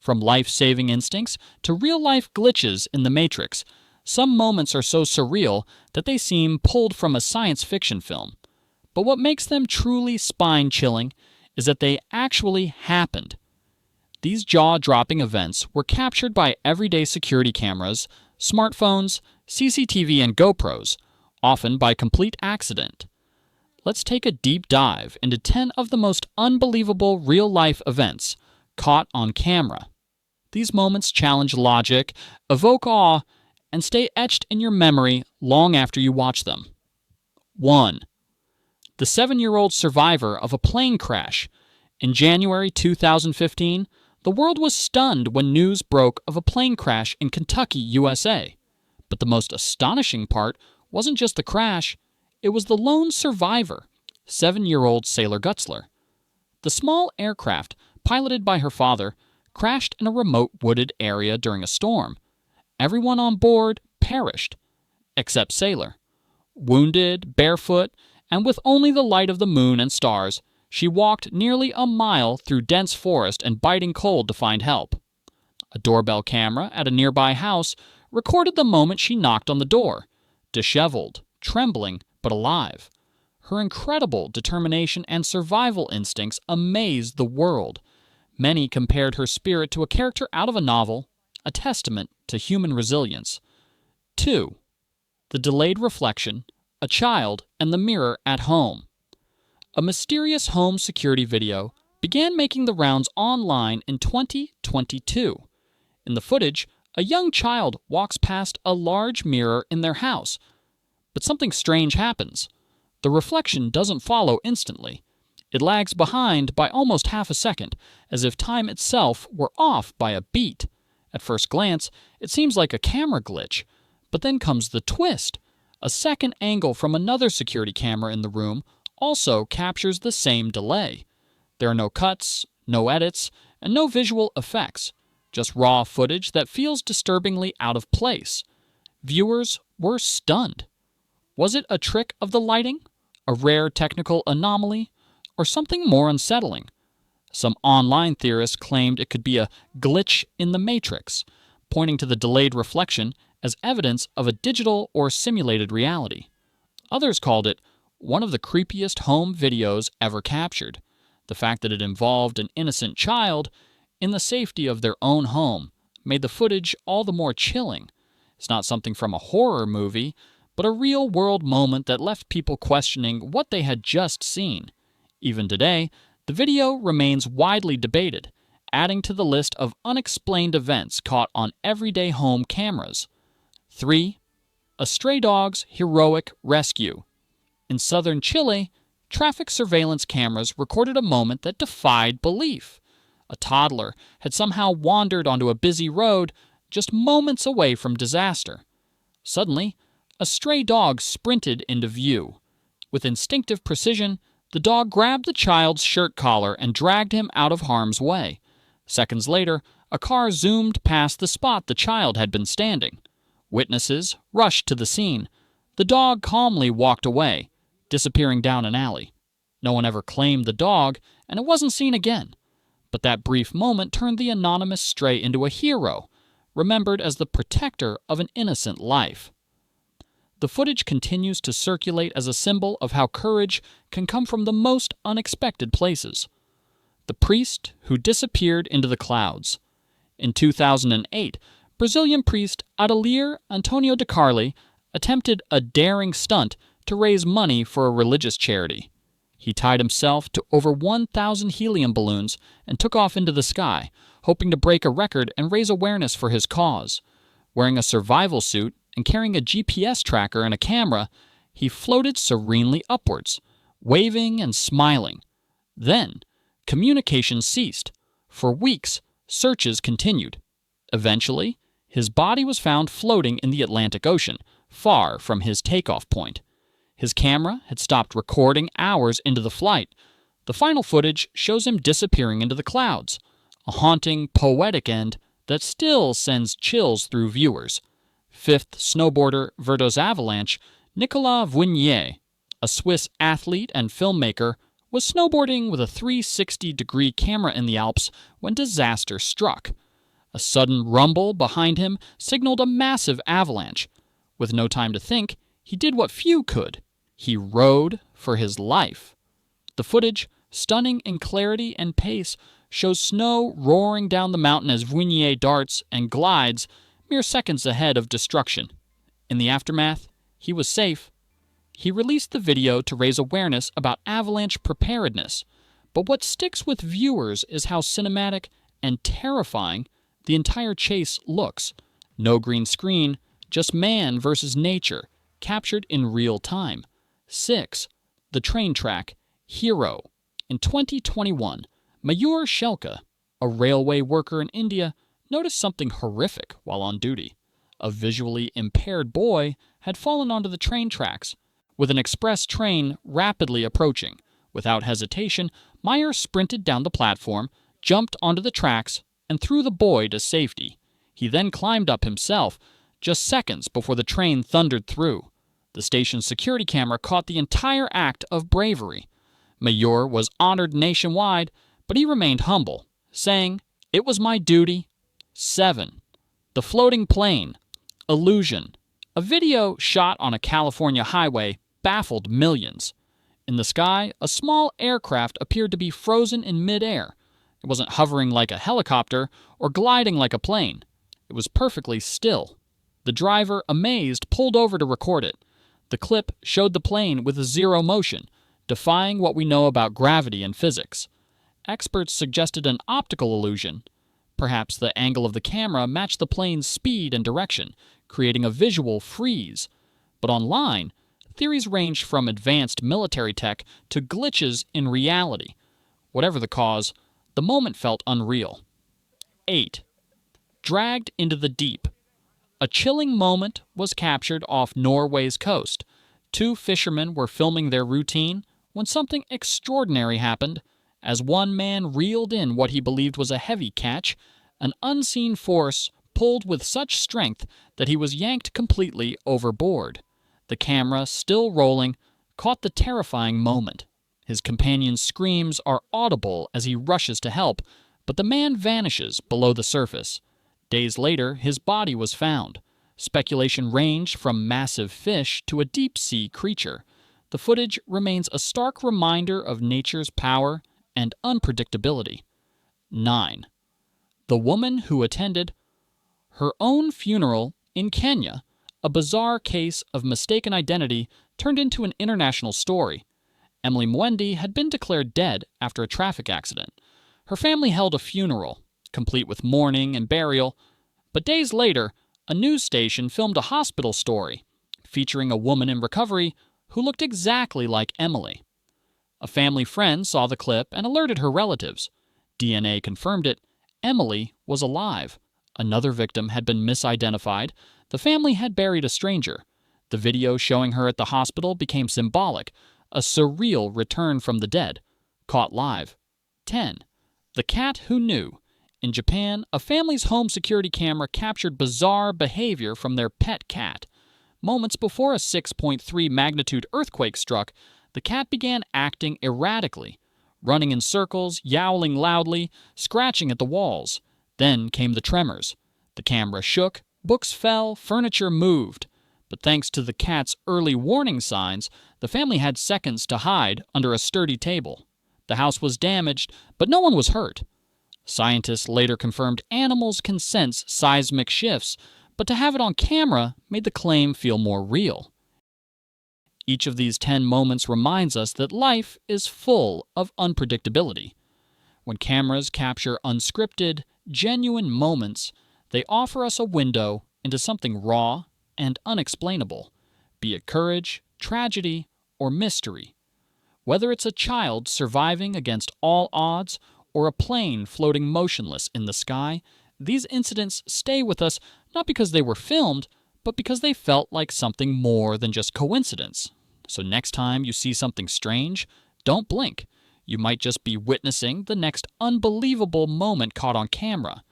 From life-saving instincts to real-life glitches in the Matrix, some moments are so surreal that they seem pulled from a science fiction film. But what makes them truly spine-chilling is that they actually happened. These jaw-dropping events were captured by everyday security cameras, smartphones, CCTV, and GoPros, often by complete accident. Let's take a deep dive into 10 of the most unbelievable real-life events caught on camera. These moments challenge logic, evoke awe, and stay etched in your memory long after you watch them. 1. The 7-year-old survivor of a plane crash. In January 2015, the world was stunned when news broke of a plane crash in Kentucky, USA. But the most astonishing part wasn't just the crash, it was the lone survivor, 7-year-old Sailor Gutzler. The small aircraft, piloted by her father, crashed in a remote wooded area during a storm. Everyone on board perished, except Sailor. Wounded, barefoot, and with only the light of the moon and stars, she walked nearly a mile through dense forest and biting cold to find help. A doorbell camera at a nearby house recorded the moment she knocked on the door, disheveled, trembling, but alive. Her incredible determination and survival instincts amazed the world. Many compared her spirit to a character out of a novel, a testament to human resilience. 2. The delayed reflection, a child, and the mirror at home. A mysterious home security video began making the rounds online in 2022. In the footage, a young child walks past a large mirror in their house. But something strange happens. The reflection doesn't follow instantly. It lags behind by almost half a second, as if time itself were off by a beat. At first glance, it seems like a camera glitch. But then comes the twist. A second angle from another security camera in the room also captures the same delay. There are no cuts, no edits, and no visual effects. Just raw footage that feels disturbingly out of place. Viewers were stunned. Was it a trick of the lighting? A rare technical anomaly? Or something more unsettling? Some online theorists claimed it could be a glitch in the Matrix, pointing to the delayed reflection as evidence of a digital or simulated reality. Others called it one of the creepiest home videos ever captured. The fact that it involved an innocent child in the safety of their own home made the footage all the more chilling. It's not something from a horror movie, but a real-world moment that left people questioning what they had just seen. Even today, the video remains widely debated, adding to the list of unexplained events caught on everyday home cameras. 3. A stray dog's heroic rescue. In southern Chile, traffic surveillance cameras recorded a moment that defied belief. A toddler had somehow wandered onto a busy road just moments away from disaster. Suddenly, a stray dog sprinted into view. With instinctive precision, the dog grabbed the child's shirt collar and dragged him out of harm's way. Seconds later, a car zoomed past the spot the child had been standing. Witnesses rushed to the scene. The dog calmly walked away, disappearing down an alley. No one ever claimed the dog, and it wasn't seen again. But that brief moment turned the anonymous stray into a hero, remembered as the protector of an innocent life. The footage continues to circulate as a symbol of how courage can come from the most unexpected places. The priest who disappeared into the clouds. In 2008, Brazilian priest Adelier Antonio de Carli attempted a daring stunt to raise money for a religious charity. He tied himself to over 1,000 helium balloons and took off into the sky, hoping to break a record and raise awareness for his cause. Wearing a survival suit and carrying a GPS tracker and a camera, he floated serenely upwards, waving and smiling. Then, communication ceased. For weeks, searches continued. Eventually, his body was found floating in the Atlantic Ocean, far from his takeoff point. His camera had stopped recording hours into the flight. The final footage shows him disappearing into the clouds, a haunting, poetic end that still sends chills through viewers. Fifth snowboarder Verdo's avalanche, Nicolas Vounier, a Swiss athlete and filmmaker, was snowboarding with a 360-degree camera in the Alps when disaster struck. A sudden rumble behind him signaled a massive avalanche. With no time to think, he did what few could. He rode for his life. The footage, stunning in clarity and pace, shows snow roaring down the mountain as Vounier darts and glides mere seconds ahead of destruction. In the aftermath, he was safe. He released the video to raise awareness about avalanche preparedness, but what sticks with viewers is how cinematic and terrifying the entire chase looks. No green screen, just man versus nature, captured in real time. 6. The train track, Hero. In 2021, Mayur Shelka, a railway worker in India, noticed something horrific while on duty. A visually impaired boy had fallen onto the train tracks, with an express train rapidly approaching. Without hesitation, Meyer sprinted down the platform, jumped onto the tracks, and threw the boy to safety. He then climbed up himself, just seconds before the train thundered through. The station's security camera caught the entire act of bravery. Mayur was honored nationwide, but he remained humble, saying, "It was my duty." 7. The floating plane, Illusion. A video shot on a California highway baffled millions. In the sky, a small aircraft appeared to be frozen in midair. It wasn't hovering like a helicopter or gliding like a plane. It was perfectly still. The driver, amazed, pulled over to record it. The clip showed the plane with zero motion, defying what we know about gravity and physics. Experts suggested an optical illusion. Perhaps the angle of the camera matched the plane's speed and direction, creating a visual freeze. But online, theories ranged from advanced military tech to glitches in reality. Whatever the cause, the moment felt unreal. 8. Dragged into the deep. A chilling moment was captured off Norway's coast. 2 fishermen were filming their routine when something extraordinary happened. As one man reeled in what he believed was a heavy catch, an unseen force pulled with such strength that he was yanked completely overboard. The camera, still rolling, caught the terrifying moment. His companion's screams are audible as he rushes to help, but the man vanishes below the surface. Days later, his body was found. Speculation ranged from massive fish to a deep-sea creature. The footage remains a stark reminder of nature's power and unpredictability. 9. The woman who attended her own funeral in Kenya, a bizarre case of mistaken identity turned into an international story. Emily Mwendi had been declared dead after a traffic accident. Her family held a funeral, complete with mourning and burial, but days later, a news station filmed a hospital story featuring a woman in recovery who looked exactly like Emily. A family friend saw the clip and alerted her relatives. DNA confirmed it. Emily was alive. Another victim had been misidentified. The family had buried a stranger. The video showing her at the hospital became symbolic, a surreal return from the dead, caught live. 10. The cat who knew. In Japan, a family's home security camera captured bizarre behavior from their pet cat. Moments before a 6.3 magnitude earthquake struck, the cat began acting erratically, running in circles, yowling loudly, scratching at the walls. Then came the tremors. The camera shook, books fell, furniture moved. But thanks to the cat's early warning signs, the family had seconds to hide under a sturdy table. The house was damaged, but no one was hurt. Scientists later confirmed animals can sense seismic shifts, but to have it on camera made the claim feel more real. Each of these 10 moments reminds us that life is full of unpredictability. When cameras capture unscripted, genuine moments, they offer us a window into something raw and unexplainable, be it courage, tragedy, or mystery. Whether it's a child surviving against all odds or a plane floating motionless in the sky, these incidents stay with us not because they were filmed, but because they felt like something more than just coincidence. So next time you see something strange, don't blink. You might just be witnessing the next unbelievable moment caught on camera.